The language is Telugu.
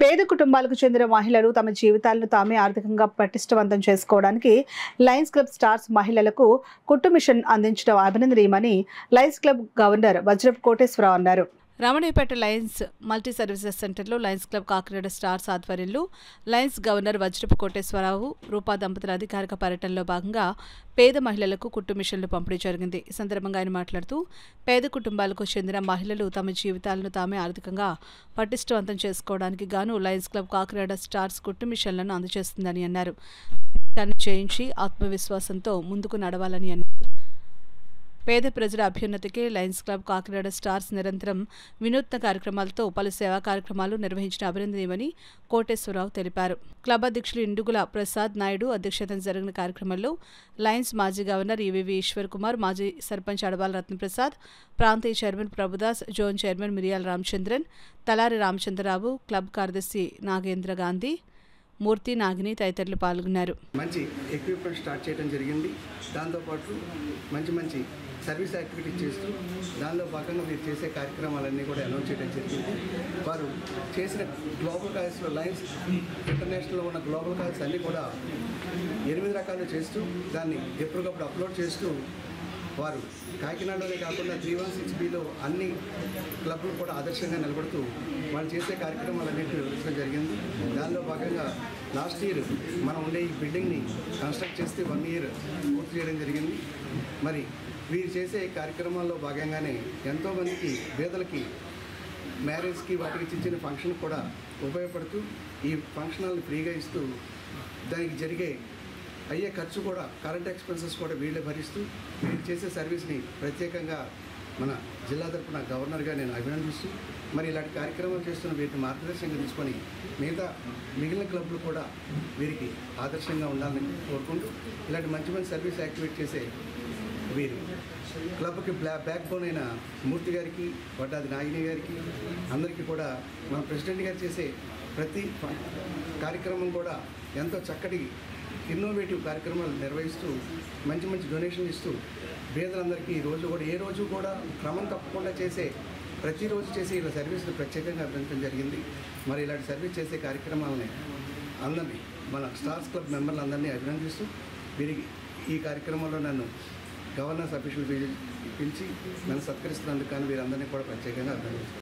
పేద కుటుంబాలకు చెందిన మహిళలు తమ జీవితాలను తామే ఆర్థికంగా పటిష్టవంతం చేసుకోవడానికి లయన్స్ క్లబ్ స్టార్స్ మహిళలకు కుట్టు మిషన్ అందించడం అభినందనీయమని లయన్స్ క్లబ్ గవర్నర్ వజ్రపు కోటేశ్వరరావు అన్నారు. రమణయ్యపేట లయన్స్ మల్టీ సర్వీసెస్ సెంటర్లో లయన్స్ క్లబ్ కాకినాడ స్టార్స్ ఆధ్వర్యంలో లయన్స్ గవర్నర్ వజ్రపు కోటేశ్వరరావు రూపా దంపతుల అధికారిక పర్యటనలో భాగంగా పేద మహిళలకు కుట్టు మిషన్లు పంపిణీ జరిగింది. ఈ సందర్భంగా ఆయన మాట్లాడుతూ పేద కుటుంబాలకు చెందిన మహిళలు తమ జీవితాలను తామే ఆర్థికంగా పటిష్టవంతం చేసుకోవడానికి గాను లయన్స్ క్లబ్ కాకినాడ స్టార్స్ కుట్టు మిషన్లను అందజేస్తుందని అన్నారు. చేయించి ఆత్మవిశ్వాసంతో ముందుకు నడవాలని అన్నారు. పేద ప్రజల అభ్యున్నతికి లయన్స్ క్లబ్ కాకినాడ స్టార్స్ నిరంతరం వినూత్న కార్యక్రమాలతో పలు సేవా కార్యక్రమాలు నిర్వహించిన అభినందనీయమని కోటేశ్వరరావు తెలిపారు. క్లబ్ అధ్యక్షులు ఇండుగుల ప్రసాద్ నాయుడు అధ్యక్షతన జరిగిన కార్యక్రమంలో లయన్స్ మాజీ గవర్నర్ ఈవీవి ఈశ్వర్ కుమార్, మాజీ సర్పంచ్ అడవాల రత్నప్రసాద్, ప్రాంతీయ చైర్మన్ ప్రభుదాస్, జోన్ చైర్మన్ మిరియాల రామచంద్రన్, తలారి రామచంద్రరావు, క్లబ్ కార్యదర్శి నాగేంద్ర గాంధీ, మూర్తి, నాగిని తదితరులు పాల్గొన్నారు. మంచి ఎక్విప్మెంట్ స్టార్ట్ చేయడం జరిగింది. దాంతోపాటు మంచి సర్వీస్ యాక్టివిటీ చేస్తూ దానిలో భాగంగా మీరు చేసే కార్యక్రమాలన్నీ కూడా అనౌన్స్ చేయడం జరిగింది. వారు చేసిన గ్లోబల్ కాల్స్లో లయన్స్ ఇంటర్నేషనల్లో ఉన్న గ్లోబల్ కాల్స్ అన్నీ కూడా 8 రకాలు చేస్తూ దాన్ని ఎప్పటికప్పుడు అప్లోడ్ చేస్తూ వారు కాకినాడలోనే కాకుండా 316Bలో అన్ని క్లబ్లు కూడా ఆదర్శంగా నిలబడుతూ వాళ్ళు చేసే కార్యక్రమాలన్నింటినీ వివరించడం జరిగింది. దానిలో భాగంగా లాస్ట్ ఇయర్ మనం ఉండే ఈ బిల్డింగ్ని కన్స్ట్రక్ట్ చేస్తే 1 ఇయర్ పూర్తి చేయడం జరిగింది. మరి వీరు చేసే కార్యక్రమాల్లో భాగంగానే ఎంతోమందికి పేదలకి మ్యారేజ్కి వాటికి చిన్న ఫంక్షన్ కూడా ఉపయోగపడుతూ ఈ ఫంక్షన్ హాల్ని ఫ్రీగా ఇస్తూ దానికి జరిగే అయ్యే ఖర్చు కూడా కరెంట్ ఎక్స్పెన్సెస్ కూడా వీళ్ళే భరిస్తూ వీళ్ళు చేసే సర్వీస్ని ప్రత్యేకంగా మన జిల్లా తరపున గవర్నర్గా నేను అభినందిస్తూ మరి ఇలాంటి కార్యక్రమాలు చేస్తున్న వీటిని మార్గదర్శకంగా తీసుకొని మిగిలిన క్లబ్లు కూడా వీరికి ఆదర్శంగా ఉండాలని కోరుకుంటూ ఇలాంటి మంచి సర్వీస్ యాక్టివేట్ చేసే వీరు క్లబ్కి బ్యాక్ బోన్ అయిన మూర్తి గారికి, వడ్డాది నాగిని గారికి అందరికీ కూడా మన ప్రెసిడెంట్ గారు చేసే ప్రతి కార్యక్రమం కూడా ఎంతో చక్కటి ఇన్నోవేటివ్ కార్యక్రమాలు నిర్వహిస్తూ మంచి డొనేషన్లు ఇస్తూ పేదలందరికీ ఏ రోజు కూడా క్రమం తప్పకుండా ప్రతిరోజు చేసే ఇలా సర్వీస్ను ప్రత్యేకంగా అభినందించడం జరిగింది. మరి ఇలాంటి సర్వీస్ చేసే కార్యక్రమాలని అందరినీ మన స్టార్స్ క్లబ్ మెంబర్లందరినీ అభినందిస్తూ వీరికి ఈ కార్యక్రమంలో నన్ను గవర్నర్స్ అఫీషియల్ పిలిచి నన్ను సత్కరిస్తున్నందుకు కానీ వీరందరినీ కూడా ప్రత్యేకంగా అభినందిస్తాను.